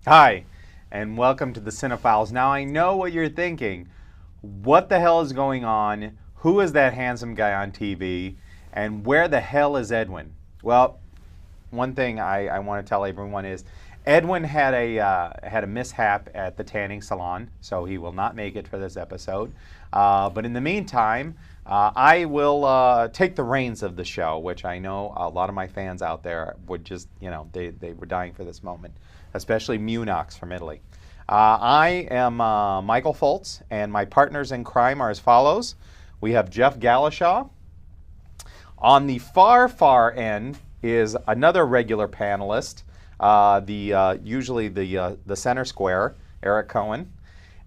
Hi, and welcome to the Cinefiles. Now, I know what you're thinking. What the hell is going on? Who is that handsome guy on TV? And where the hell is Edwin? Well, one thing I want to tell everyone is Edwin had a mishap at the tanning salon, so he will not make it for this episode. But in the meantime, I will take the reins of the show, which I know a lot of my fans out there would just, they were dying for this moment, especially Munox from Italy. I am Michael Foltz, and my partners in crime are as follows. We have Jeff Galashaw. On the far, far end is another regular panelist, usually the center square, Eric Cohen,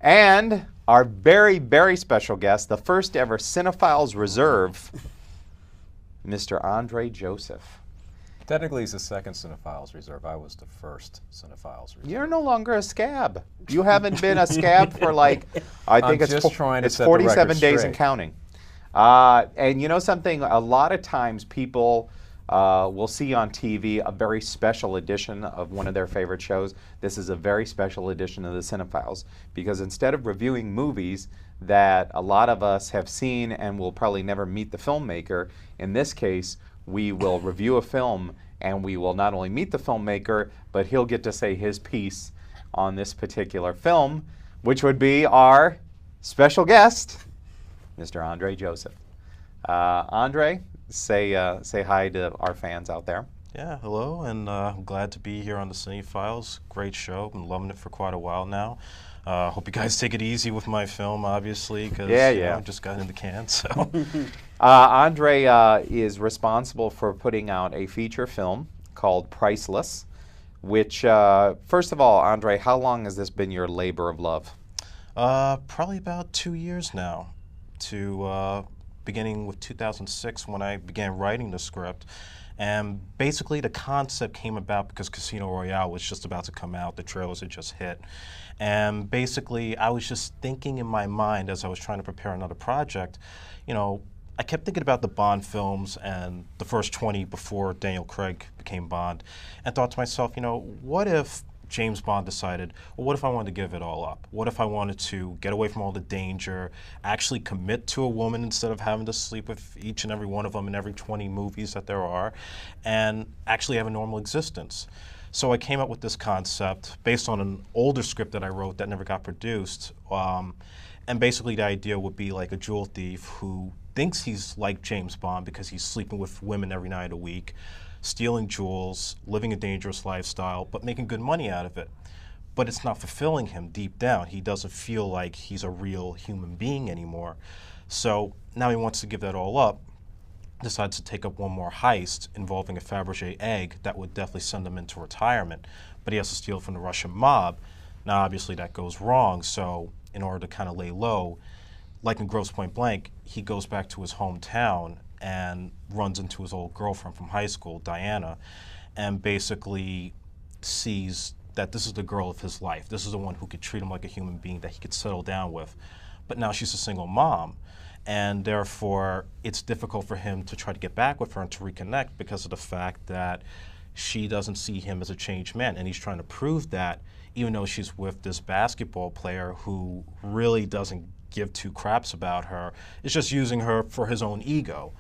and our very, very special guest, the first ever Cinefiles Reserve, Mr. Andre Joseph. Technically, he's the second Cinefiles Reserve. I was the first Cinefiles Reserve. You're no longer a scab. You haven't been a scab for I think it's 47 days and counting. And you know something? A lot of times people will see on TV a very special edition of one of their favorite shows. This is a very special edition of the Cinefiles, because instead of reviewing movies that a lot of us have seen and will probably never meet the filmmaker, in this case, we will review a film and we will not only meet the filmmaker, but he'll get to say his piece on this particular film, which would be our special guest, Mr. Andre Joseph. Andre, say hi to our fans out there. Yeah, hello, and I'm glad to be here on the Cinefiles. Great show. Been loving it for quite a while now. Hope you guys take it easy with my film, obviously, because just got in the can. So, Andre is responsible for putting out a feature film called Priceless, which, first of all, Andre, how long has this been your labor of love? Probably about 2 years now, beginning with 2006 when I began writing the script. And basically the concept came about because Casino Royale was just about to come out, the trailers had just hit. And basically I was just thinking in my mind as I was trying to prepare another project, I kept thinking about the Bond films and the first 20 before Daniel Craig became Bond, and thought to myself, what if James Bond decided, well, what if I wanted to give it all up? What if I wanted to get away from all the danger, actually commit to a woman instead of having to sleep with each and every one of them in every 20 movies that there are, and actually have a normal existence? So I came up with this concept based on an older script that I wrote that never got produced. And basically the idea would be like a jewel thief who thinks he's like James Bond because he's sleeping with women every night a week, stealing jewels, living a dangerous lifestyle, but making good money out of it. But it's not fulfilling him deep down. He doesn't feel like he's a real human being anymore. So now he wants to give that all up, decides to take up one more heist involving a Fabergé egg that would definitely send him into retirement, but he has to steal from the Russian mob. Now obviously that goes wrong, so in order to kind of lay low, like in Grosse Point Blank, he goes back to his hometown and runs into his old girlfriend from high school, Diana, and basically sees that this is the girl of his life. This is the one who could treat him like a human being that he could settle down with. But now she's a single mom, and therefore it's difficult for him to try to get back with her and to reconnect because of the fact that she doesn't see him as a changed man, and he's trying to prove that even though she's with this basketball player who really doesn't give two craps about her, is just using her for his own ego.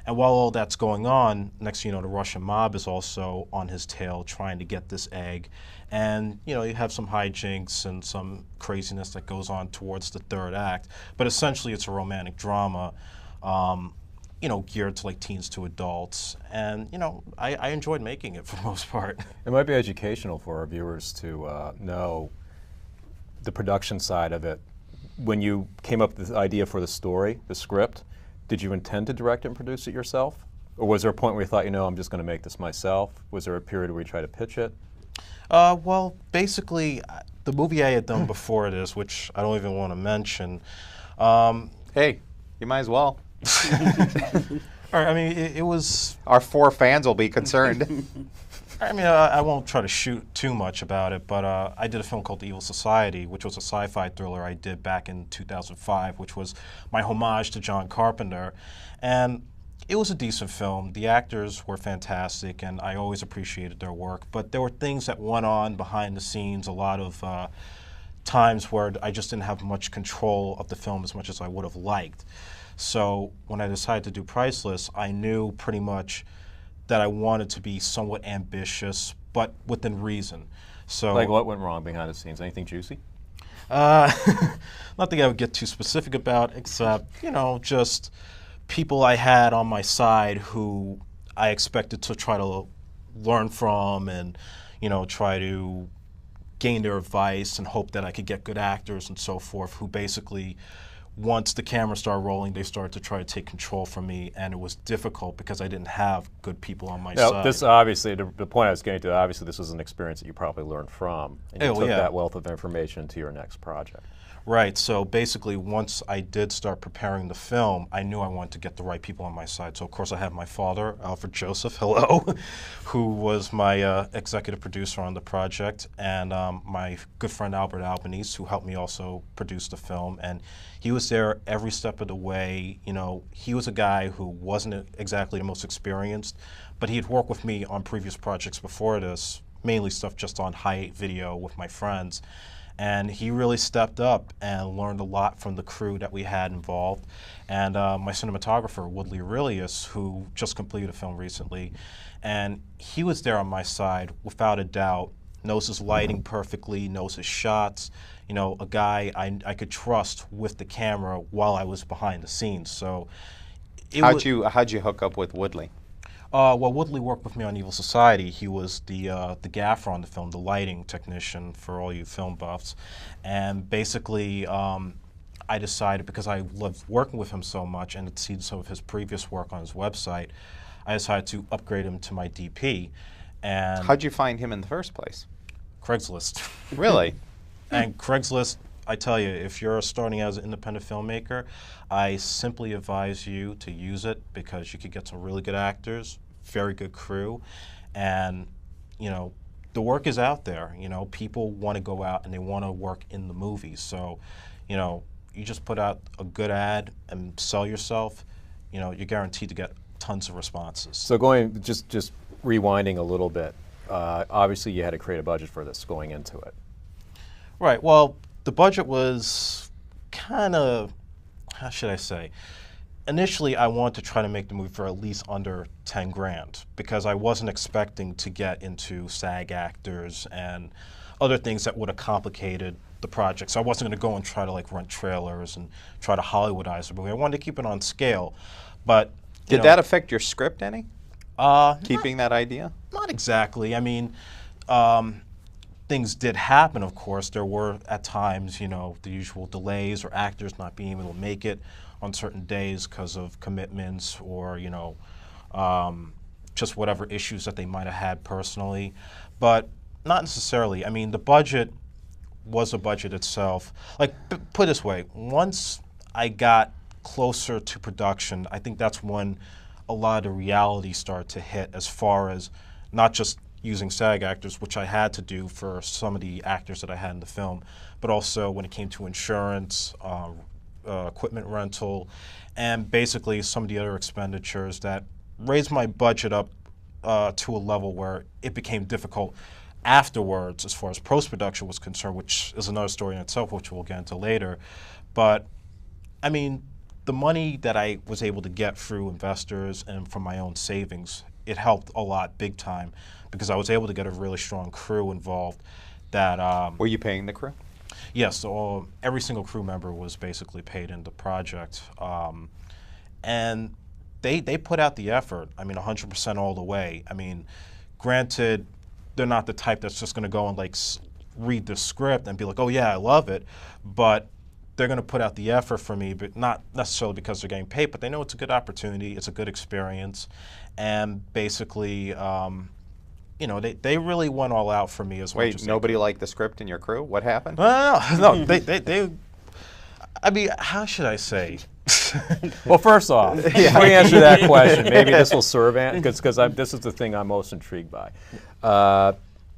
And while all that's going on, next thing you know, the Russian mob is also on his tail trying to get this egg. And you have some hijinks and some craziness that goes on towards the third act. But essentially it's a romantic drama, geared to like teens to adults. And I enjoyed making it for the most part. It might be educational for our viewers to know the production side of it. When you came up with the idea for the story, the script, did you intend to direct and produce it yourself? Or was there a point where you thought, I'm just going to make this myself? Was there a period where you tried to pitch it? Well, basically, the movie I had done before this, which I don't even want to mention. Hey, you might as well. I mean, it was... Our 4 fans will be concerned. I mean, I won't try to shoot too much about it, but I did a film called The Evil Society, which was a sci-fi thriller I did back in 2005, which was my homage to John Carpenter. And it was a decent film. The actors were fantastic, and I always appreciated their work. But there were things that went on behind the scenes, a lot of times where I just didn't have much control of the film as much as I would have liked. So when I decided to do Priceless, I knew pretty much that I wanted to be somewhat ambitious, but within reason. So, Like what went wrong behind the scenes? Anything juicy? nothing I would get too specific about, except, you know, just people I had on my side who I expected to try to learn from and, you know, try to gain their advice and hope that I could get good actors and so forth, who basically, once the camera started rolling, they started to try to take control from me, and it was difficult because I didn't have good people on my side. This obviously, the point I was getting to, obviously this was an experience that you probably learned from, and you took that wealth of information to your next project. Right, so basically once I did start preparing the film, I knew I wanted to get the right people on my side. So of course I have my father, Alfred Joseph, hello, who was my executive producer on the project, and my good friend Albert Albanese, who helped me also produce the film. And he was there every step of the way. You know, he was a guy who wasn't exactly the most experienced, but he had worked with me on previous projects before this, mainly stuff just on high video with my friends. And he really stepped up and learned a lot from the crew that we had involved. And my cinematographer, Woodley Aurelius, who just completed a film recently, and he was there on my side without a doubt, knows his lighting perfectly, knows his shots, you know, a guy I could trust with the camera while I was behind the scenes. So how'd you hook up with Woodley? Well, Woodley worked with me on Evil Society. He was the gaffer on the film, the lighting technician for all you film buffs. And basically, I decided, because I loved working with him so much and had seen some of his previous work on his website, I decided to upgrade him to my DP. And how'd you find him in the first place? Craigslist. Really? And Craigslist, I tell you, if you're starting as an independent filmmaker, I simply advise you to use it, because you could get some really good actors, very good crew, and, you know, the work is out there. You know, people want to go out and they want to work in the movies. So, you know, you just put out a good ad and sell yourself, you know, you're guaranteed to get tons of responses. So just rewinding a little bit, obviously you had to create a budget for this going into it. Right, well, the budget was kind of, how should I say? Initially, I wanted to try to make the movie for at least under 10 grand, because I wasn't expecting to get into SAG actors and other things that would have complicated the project. So I wasn't going to go and try to like rent trailers and try to Hollywoodize the movie. I wanted to keep it on scale. But did that affect your script any? Keeping that idea? Not exactly. I mean, things did happen, of course. There were, at times, you know, the usual delays or actors not being able to make it on certain days because of commitments or, you know, just whatever issues that they might have had personally. But not necessarily. I mean, the budget was a budget itself. Like, put it this way, once I got closer to production, I think that's when a lot of the reality started to hit, as far as not just using SAG actors, which I had to do for some of the actors that I had in the film, but also when it came to insurance, equipment rental, and basically some of the other expenditures that raised my budget up to a level where it became difficult afterwards as far as post-production was concerned, which is another story in itself, which we'll get into later. But, I mean, the money that I was able to get through investors and from my own savings, it helped a lot, big time, because I was able to get a really strong crew involved that... Were you paying the crew? Yes, so every single crew member was basically paid in the project. And they put out the effort, I mean, 100% all the way. I mean, granted, they're not the type that's just going to go and like read the script and be like, oh yeah, I love it, but they're going to put out the effort for me, but not necessarily because they're getting paid, but they know it's a good opportunity, it's a good experience, and basically, you know, they really went all out for me as much as Wait, nobody liked the script in your crew? What happened? No, they I mean, how should I say? Well, first off, before you answer that question, maybe this will serve, because this is the thing I'm most intrigued by.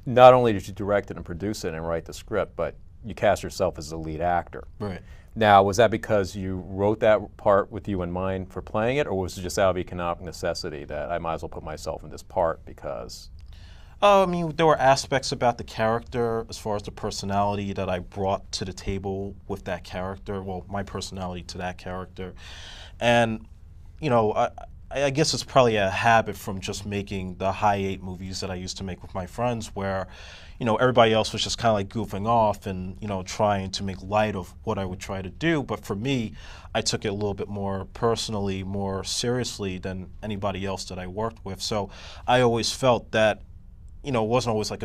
Not only did you direct it and produce it and write the script, but you cast yourself as the lead actor. Right. Now, was that because you wrote that part with you in mind for playing it, or was it just out of economic necessity that I might as well put myself in this part because? I mean, there were aspects about the character as far as the personality that I brought to the table with that character, well, my personality to that character. And, you know, I guess it's probably a habit from just making the high 8 movies that I used to make with my friends where, you know, everybody else was just kind of like goofing off and, you know, trying to make light of what I would try to do. But for me, I took it a little bit more personally, more seriously than anybody else that I worked with. So I always felt that, you know, it wasn't always like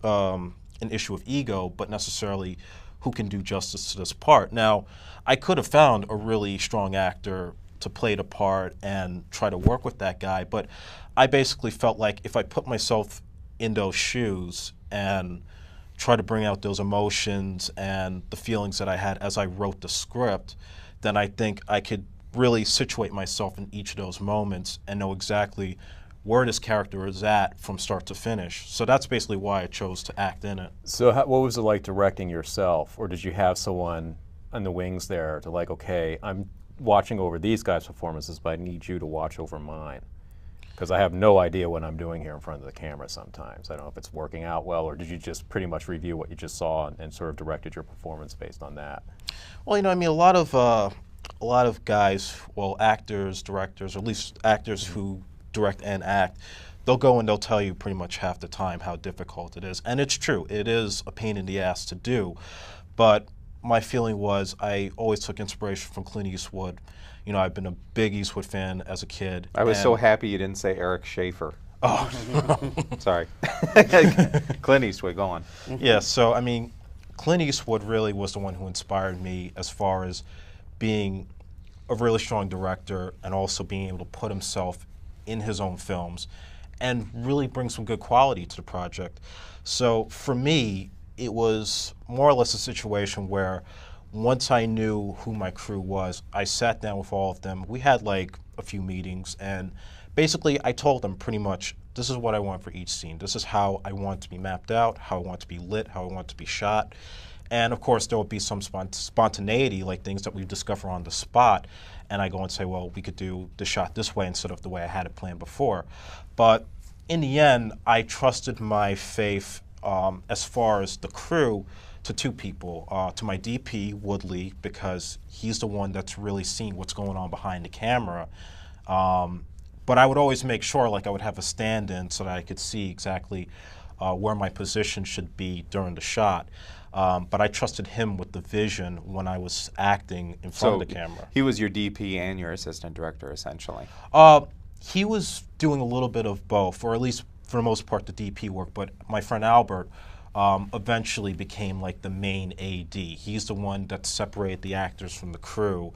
an issue of ego, but necessarily who can do justice to this part. Now, I could have found a really strong actor to play the part and try to work with that guy, but I basically felt like if I put myself in those shoes and try to bring out those emotions and the feelings that I had as I wrote the script, then I think I could really situate myself in each of those moments and know exactly where this character is at from start to finish. So that's basically why I chose to act in it. So what was it like directing yourself, or did you have someone on the wings there to like, okay, I'm watching over these guys' performances, but I need you to watch over mine? Because I have no idea what I'm doing here in front of the camera sometimes. I don't know if it's working out well, or did you just pretty much review what you just saw and sort of directed your performance based on that? Well, you know, I mean, a lot of guys, well, actors, directors, or at least actors who direct and act, they'll go and they'll tell you pretty much half the time how difficult it is. And it's true, it is a pain in the ass to do. But my feeling was I always took inspiration from Clint Eastwood. You know, I've been a big Eastwood fan as a kid. I was so happy you didn't say Eric Schaefer. Oh, sorry. Clint Eastwood, go on. Yeah, so I mean, Clint Eastwood really was the one who inspired me as far as being a really strong director and also being able to put himself in his own films and really bring some good quality to the project. So for me, it was more or less a situation where once I knew who my crew was, I sat down with all of them. We had like a few meetings, and basically I told them pretty much, this is what I want for each scene. This is how I want it to be mapped out, how I want it to be lit, how I want it to be shot. And of course there will be some spontaneity, like things that we discover on the spot, and I go and say, well, we could do the shot this way instead of the way I had it planned before. But in the end, I trusted my faith as far as the crew to 2 people, to my DP, Woodley, because he's the one that's really seeing what's going on behind the camera. But I would always make sure, like I would have a stand-in so that I could see exactly where my position should be during the shot. But I trusted him with the vision when I was acting in front of the camera. He was your DP and your assistant director, essentially. He was doing a little bit of both, or at least for the most part the DP work, but my friend Albert eventually became like the main AD. He's the one that separated the actors from the crew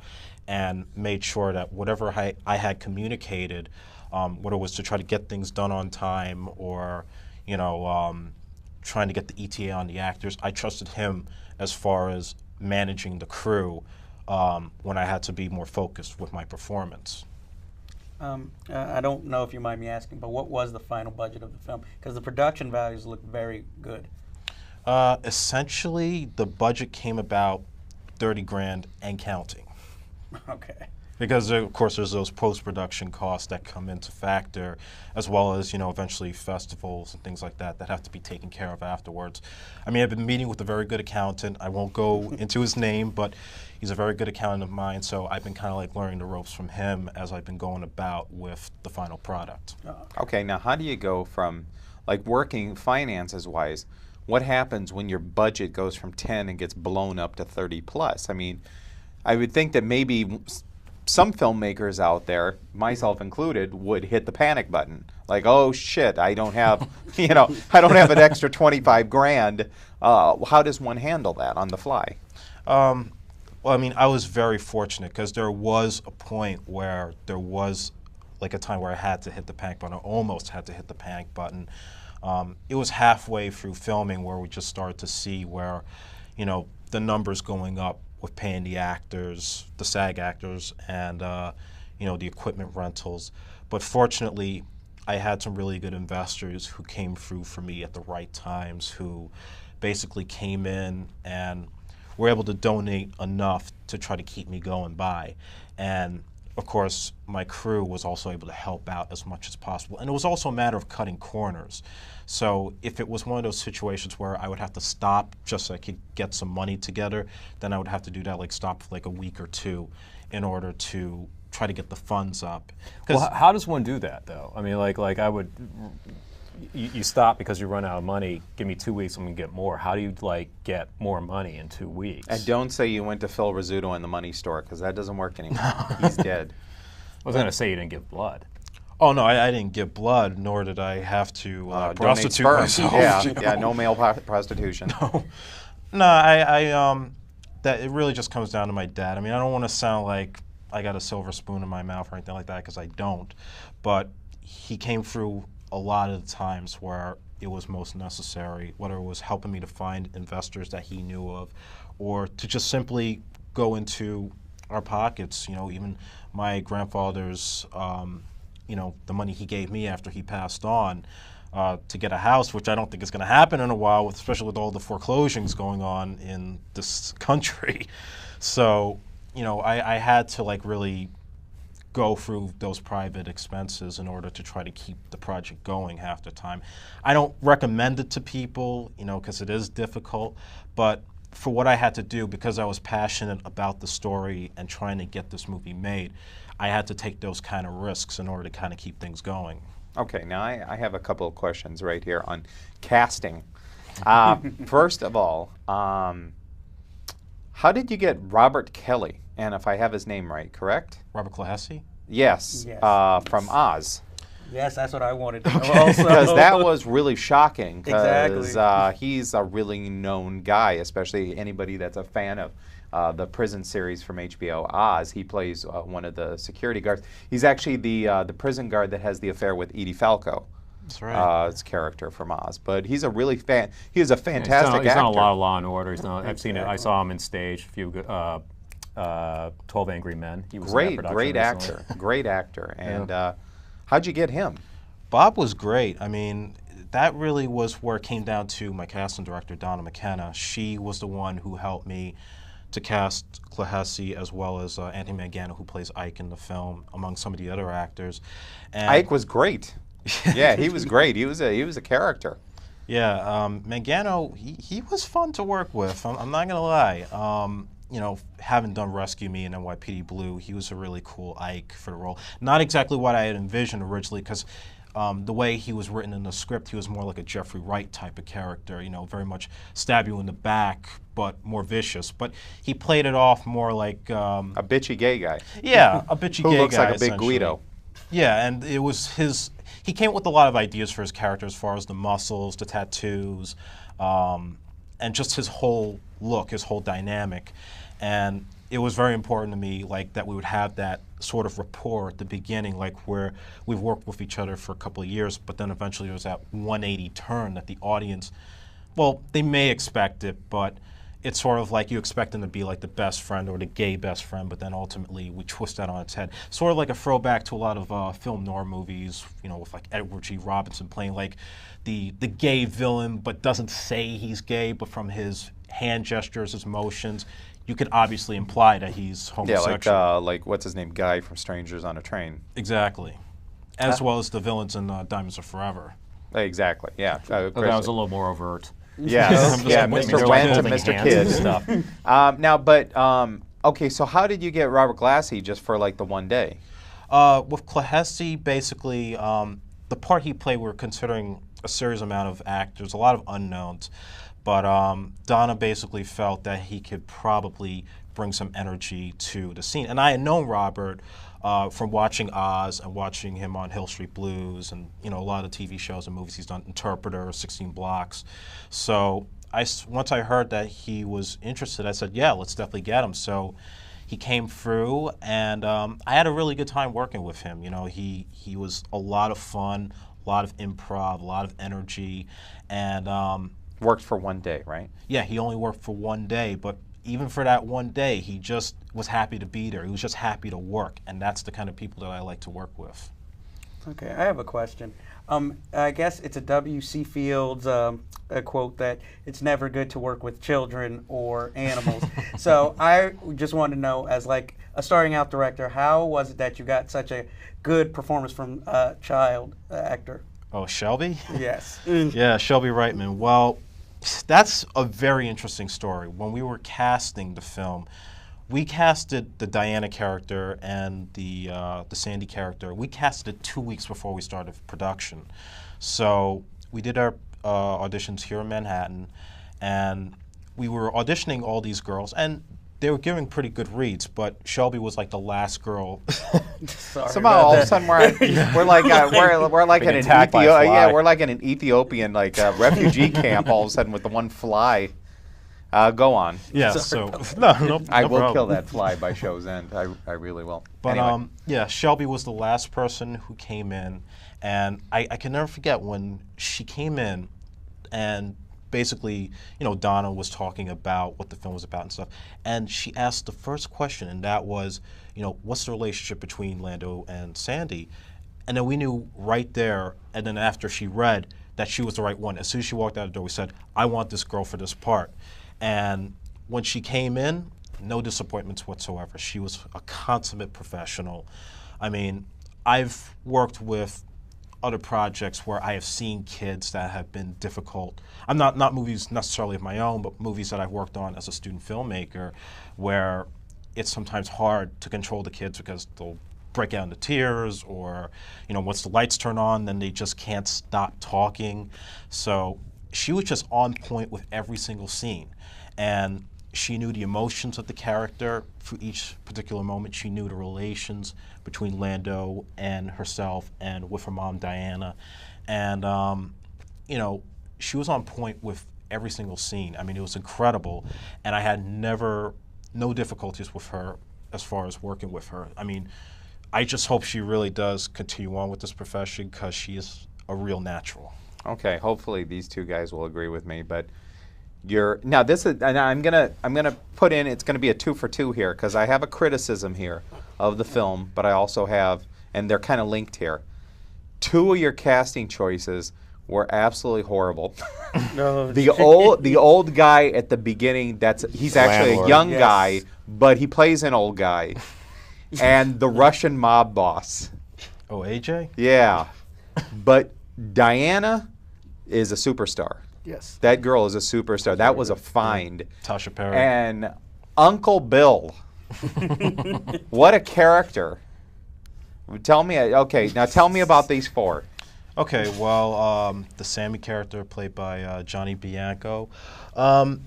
and made sure that whatever I had communicated, whether it was to try to get things done on time or, you know, trying to get the ETA on the actors, I trusted him as far as managing the crew when I had to be more focused with my performance. I don't know if you mind me asking, but what was the final budget of the film? Because the production values look very good. Essentially, the budget came about 30 grand and counting. Okay. Because of course there's those post-production costs that come into factor, as well as, you know, eventually festivals and things like that that have to be taken care of afterwards. I mean, I've been meeting with a very good accountant. I won't go into his name, but he's a very good accountant of mine, so I've been kind of like learning the ropes from him as I've been going about with the final product. Okay, now how do you go from, like, working finances-wise, what happens when your budget goes from 10 and gets blown up to 30 plus? I mean, I would think that maybe some filmmakers out there, myself included, would hit the panic button. Like, oh shit, I don't have, you know, I don't have an extra 25 grand. How does one handle that on the fly? Well, I mean, I was very fortunate because there was a point where there was like a time where I had to hit the panic button, or almost had to hit the panic button. It was halfway through filming where we just started to see where, you know, the numbers going up with paying the actors, the SAG actors, and you know, the equipment rentals. But fortunately, I had some really good investors who came through for me at the right times, who basically came in and were able to donate enough to try to keep me going by. And of course, my crew was also able to help out as much as possible. And it was also a matter of cutting corners. So if it was one of those situations where I would have to stop just so I could get some money together, then I would have to do that, like stop for like a week or two in order to try to get the funds up. Well, how does one do that, though? I mean, like I would, you stop because you run out of money. Give me 2 weeks, I'm gonna get more. How do you like get more money in 2 weeks? And don't say you went to Phil Rizzuto in the money store, because that doesn't work anymore. He's dead. I was gonna say you didn't give blood. Oh no, I didn't give blood, nor did I have to prostitute myself. Yeah, no male prostitution. No, I that it really just comes down to my dad. I mean, I don't want to sound like I got a silver spoon in my mouth or anything like that, because I don't. But he came through a lot of the times where it was most necessary, whether it was helping me to find investors that he knew of, or to just simply go into our pockets. You know, even my grandfather's, you know, the money he gave me after he passed on to get a house, which I don't think is going to happen in a while, especially with all the foreclosures going on in this country. So, you know, I had to like really go through those private expenses in order to try to keep the project going half the time. I don't recommend it to people, you know, because it is difficult, but for what I had to do, because I was passionate about the story and trying to get this movie made, I had to take those kind of risks in order to kind of keep things going. Okay, now I have a couple of questions right here on casting. First of all, how did you get Robert Kelly? And if I have his name right, correct? Robert Klahesi? Yes, Yes. From Oz. Yes, that's what I wanted to know also. Because that was really shocking, because Exactly. he's a really known guy, especially anybody that's a fan of the prison series from HBO, Oz. He plays one of the security guards. He's actually the prison guard that has the affair with Edie Falco. That's right. His character from Oz. But he's a really he's a fantastic actor. He's done a lot of Law and Order. I've seen it. I saw him in stage. A few 12 Angry Men. He was in that production Great recently. actor. Great actor. And how'd you get him? Bob was great. I mean, that really was where it came down to my casting director, Donna McKenna. She was the one who helped me to cast Klahesi, as well as Anthony Mangano, who plays Ike in the film, among some of the other actors. And Ike was great. Yeah, he was great. He was a character. Yeah, Mangano, he was fun to work with. I'm not gonna lie. You know, having done Rescue Me and NYPD Blue, he was a really cool Ike for the role. Not exactly what I had envisioned originally, because the way he was written in the script, he was more like a Jeffrey Wright type of character, you know, very much stab you in the back, but more vicious. But he played it off more like A bitchy gay guy. yeah, a bitchy Who gay looks guy, like a big essentially. Guido. Yeah, and it was his. He came up with a lot of ideas for his character, as far as the muscles, the tattoos, and just his whole look, his whole dynamic. And it was very important to me, like, that we would have that sort of rapport at the beginning, like where we've worked with each other for a couple of years, but then eventually there was that 180 turn that the audience, well, they may expect it, but it's sort of like you expect them to be like the best friend or the gay best friend, but then ultimately we twist that on its head. Sort of like a throwback to a lot of film noir movies, you know, with like Edward G. Robinson playing like the gay villain, but doesn't say he's gay, but from his hand gestures, his motions, you could obviously imply that he's homosexual. Yeah, like what's his name, Guy from Strangers on a Train. Exactly. As well as the villains in Diamonds Are Forever. Exactly. Yeah. That was a little more overt. Yes. Yeah. They're Mr. like Went and holding Mr. hands and Kid. stuff. Now, but okay. So how did you get Robert Glassy just for like the one day? With Klahesi, basically, the part he played, we're considering a serious amount of actors, a lot of unknowns. But Donna basically felt that he could probably bring some energy to the scene. And I had known Robert from watching Oz and watching him on Hill Street Blues and, you know, a lot of TV shows and movies he's done, Interpreter, 16 Blocks. So once I heard that he was interested, I said, yeah, let's definitely get him. So he came through, and I had a really good time working with him. You know, he was a lot of fun, a lot of improv, a lot of energy, and Worked for one day, right? yeah, he only worked for one day, but even for that one day, he just was happy to be there. He was just happy to work, and that's the kind of people that I like to work with. Okay, I have a question. I guess it's a W.C. Fields a quote that it's never good to work with children or animals. So I just want to know, as like a starting out director, how was it that you got such a good performance from a child actor? Oh, Shelby? Yes. Yeah, Shelby Reitman. Well, that's a very interesting story. When we were casting the film, we casted the Diana character and the Sandy character. We casted it 2 weeks before we started production. So we did our auditions here in Manhattan, and we were auditioning all these girls, and they were giving pretty good reads, but Shelby was like the last girl. Somehow all of a sudden we're like in an we're like in an Ethiopian refugee camp all of a sudden with the one fly. Go on. Yeah, no I will problem. kill that fly by show's end. I really will. But anyway. yeah, Shelby was the last person who came in, and I can never forget when she came in, and basically, Donna was talking about what the film was about and stuff, and she asked the first question, and that was, what's the relationship between Lando and Sandy? And then we knew right there, and then after she read, that she was the right one. As soon as she walked out the door, we said, I want this girl for this part. And when she came in, no disappointments whatsoever. She was a consummate professional. I mean, I've worked with other projects where I have seen kids that have been difficult. I'm not movies necessarily of my own, but movies that I've worked on as a student filmmaker, where it's sometimes hard to control the kids because they'll break out into tears, or once the lights turn on, then they just can't stop talking. So she was just on point with every single scene. And she knew the emotions of the character for each particular moment. She knew the relations between Lando and herself and with her mom, Diana. And, she was on point with every single scene. I mean, it was incredible. And I had no difficulties with her as far as working with her. I mean, I just hope she really does continue on with this profession because she is a real natural. Okay, hopefully these two guys will agree with me, but now this is, and I'm gonna put in, it's gonna be a 2 for 2 here because I have a criticism here of the film, but I also have, and they're kind of linked here. 2 of your casting choices were absolutely horrible. No. the old guy at the beginning, he's actually Landlord. a young Yes. guy, but he plays an old guy, and the Russian mob boss. Oh, AJ? Yeah, but Diana is a superstar. Yes. That girl is a superstar. That was a find. Tasha Perry. And Uncle Bill, what a character. Tell me about these 4. Okay, well, the Sammy character played by Johnny Bianco, the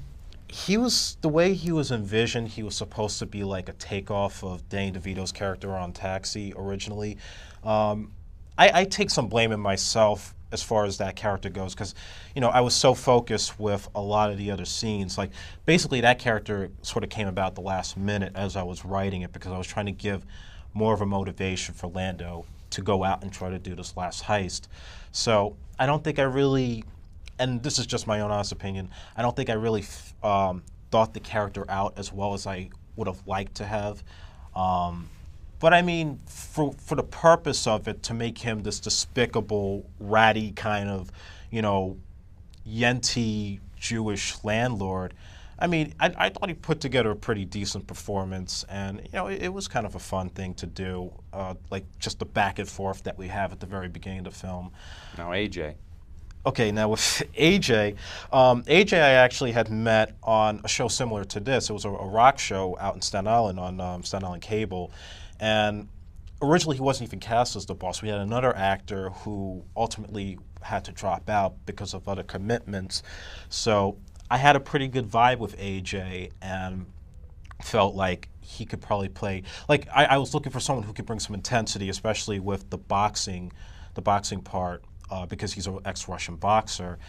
way he was envisioned, he was supposed to be like a takeoff of Danny DeVito's character on Taxi originally. I take some blame in myself as far as that character goes, because I was so focused with a lot of the other scenes. Like basically, that character sort of came about the last minute as I was writing it, because I was trying to give more of a motivation for Lando to go out and try to do this last heist. So I don't think I really, and this is just my own honest opinion, I don't think I really thought the character out as well as I would have liked to have. But I mean, for the purpose of it, to make him this despicable, ratty kind of, Yenti Jewish landlord, I mean, I thought he put together a pretty decent performance, and it was kind of a fun thing to do, like just the back and forth that we have at the very beginning of the film. Now AJ. Okay, now with AJ, AJ I actually had met on a show similar to this. It was a rock show out in Staten Island on Staten Island Cable. And originally he wasn't even cast as the boss. We had another actor who ultimately had to drop out because of other commitments. So I had a pretty good vibe with AJ and felt like he could probably play, like I was looking for someone who could bring some intensity, especially with the boxing part, because he's an ex-Russian boxer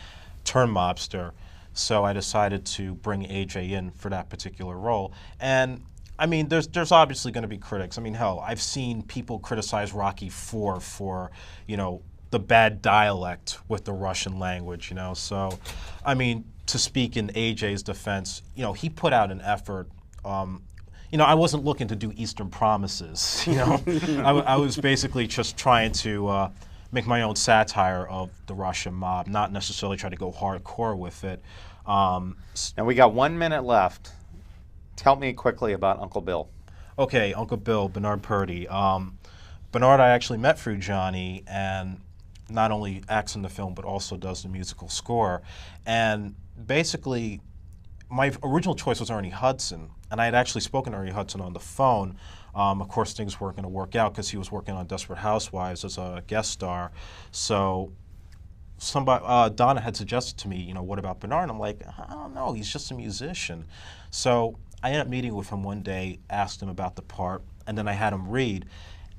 turned mobster. So I decided to bring AJ in for that particular role. And I mean, there's obviously going to be critics. I mean, hell, I've seen people criticize Rocky IV for, the bad dialect with the Russian language, So, I mean, to speak in AJ's defense, he put out an effort. I wasn't looking to do Eastern Promises. I was basically just trying to make my own satire of the Russian mob, not necessarily try to go hardcore with it. And we got 1 minute left. Tell me quickly about Uncle Bill. Okay, Uncle Bill, Bernard Purdy. Bernard I actually met through Johnny, and not only acts in the film, but also does the musical score. And basically, my original choice was Ernie Hudson, and I had actually spoken to Ernie Hudson on the phone. Of course, things weren't going to work out because he was working on Desperate Housewives as a guest star. So Donna had suggested to me, what about Bernard? And I'm like, I don't know, he's just a musician. So I ended up meeting with him one day, asked him about the part, and then I had him read.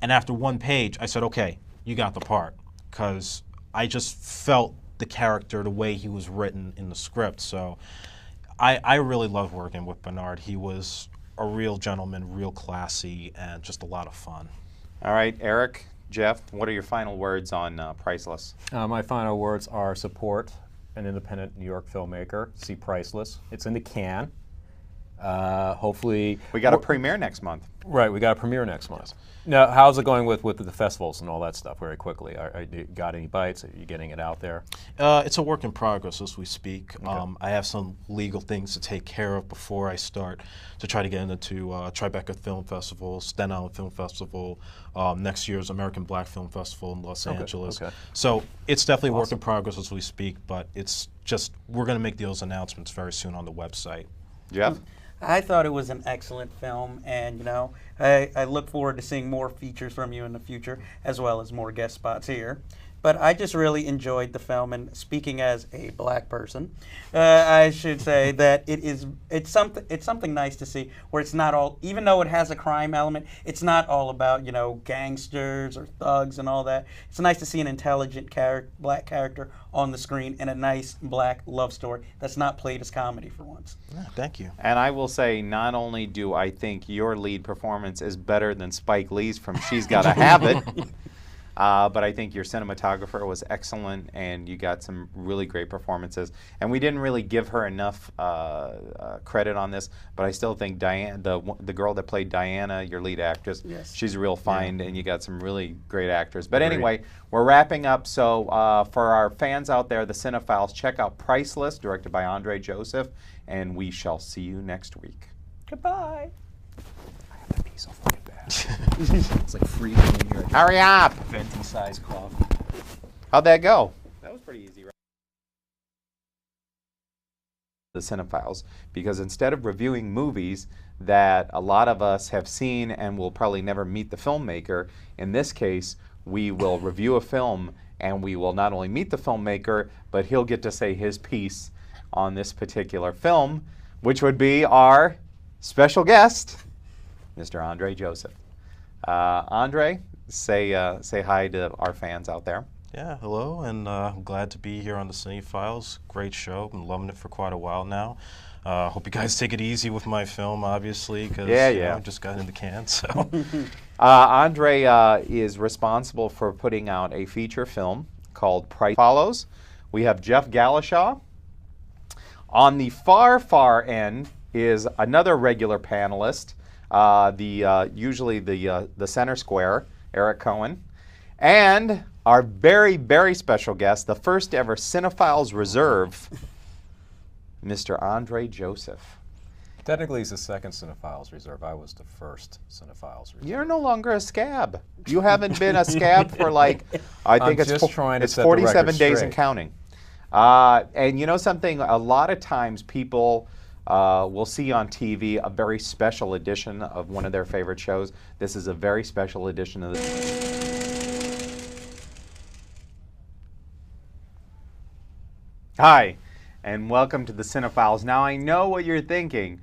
And after one page, I said, okay, you got the part, because I just felt the character the way he was written in the script. So I really loved working with Bernard. He was a real gentleman, real classy, and just a lot of fun. All right, Eric, Jeff, what are your final words on Priceless? My final words are support an independent New York filmmaker. See Priceless. It's in the can. Hopefully... We got a premiere next month. Right, we got a premiere next month. Now, how's it going with the festivals and all that stuff very quickly? You got any bites? Are you getting it out there? It's a work in progress as we speak. Okay. I have some legal things to take care of before I start to try to get into Tribeca Film Festival, Staten Island Film Festival, next year's American Black Film Festival in Los Angeles. Okay. So it's definitely a work Awesome. in progress as we speak, but it's just, we're going to make those announcements very soon on the website. Jeff? I thought it was an excellent film, and I look forward to seeing more features from you in the future, as well as more guest spots here. But I just really enjoyed the film, and speaking as a black person, I should say that it's something nice to see, where it's not all, even though it has a crime element, it's not all about gangsters or thugs and all that. It's nice to see an intelligent black character on the screen in a nice black love story that's not played as comedy for once. Yeah, thank you. And I will say, not only do I think your lead performance is better than Spike Lee's from She's Gotta Have It, but I think your cinematographer was excellent, and you got some really great performances. And we didn't really give her enough credit on this, but I still think Diane, the girl that played Diana, your lead actress, Yes. she's a real find, and you got some really great actors. But anyway, we're wrapping up. So for our fans out there, the Cinephiles, check out Priceless, directed by Andre Joseph, and we shall see you next week. Goodbye. I have to pee so fucking bad. It's like freezing in here. Hurry up! Venti size coffee. How'd that go? That was pretty easy, right? The Cinephiles, because instead of reviewing movies that a lot of us have seen and will probably never meet the filmmaker, in this case, we will review a film and we will not only meet the filmmaker, but he'll get to say his piece on this particular film, which would be our special guest, Mr. Andre Joseph. Andre, say hi to our fans out there. Yeah, hello, and I'm glad to be here on the Cinefiles. Great show. Been loving it for quite a while now. Hope you guys take it easy with my film, obviously, because I just got in the can. So, Andre is responsible for putting out a feature film called Price Follows. We have Jeff Galashaw. On the far end is another regular panelist, usually the center square, Eric Cohen, and our very, very special guest, the first ever Cinephiles Reserve, Mr. Andre Joseph. Technically, he's the second Cinephiles Reserve. I was the first Cinephiles Reserve. You're no longer a scab. You haven't been a scab for I think I'm just trying to it's set the 47 record days straight. and counting. And you know something? A lot of times people will see on TV a very special edition of one of their favorite shows. This is a very special edition of the... Hi, and welcome to the Cinephiles. Now, I know what you're thinking.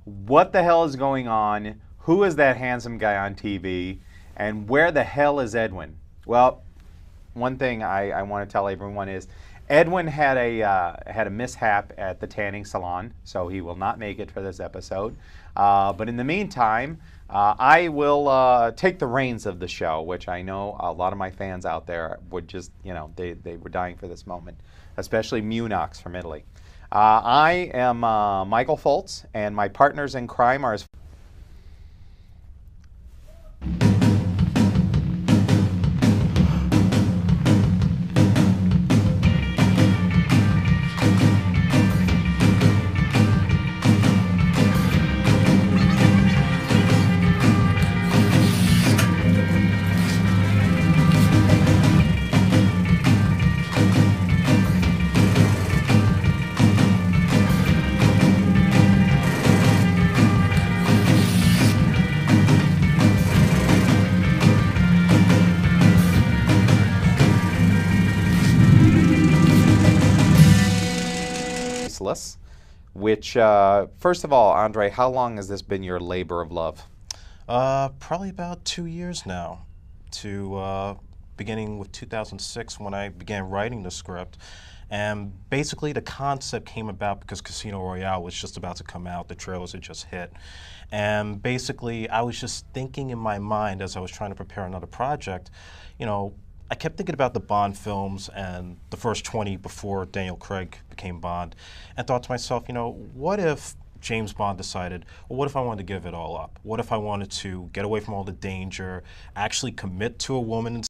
What the hell is going on? Who is that handsome guy on TV? And where the hell is Edwin? Well, one thing I want to tell everyone is Edwin had a mishap at the tanning salon, so he will not make it for this episode. But in the meantime, I will take the reins of the show, which I know a lot of my fans out there would just, they were dying for this moment, especially Munox from Italy. I am Michael Foltz, and my partners in crime are which, first of all, Andre, how long has this been your labor of love? Probably about 2 years now, beginning with 2006 when I began writing the script. And basically the concept came about because Casino Royale was just about to come out, the trailers had just hit. And basically I was just thinking in my mind as I was trying to prepare another project, you know, I kept thinking about the Bond films and the first 20 before Daniel Craig became Bond, and thought to myself, you know, what if James Bond decided, well, what if I wanted to give it all up? What if I wanted to get away from all the danger, actually commit to a woman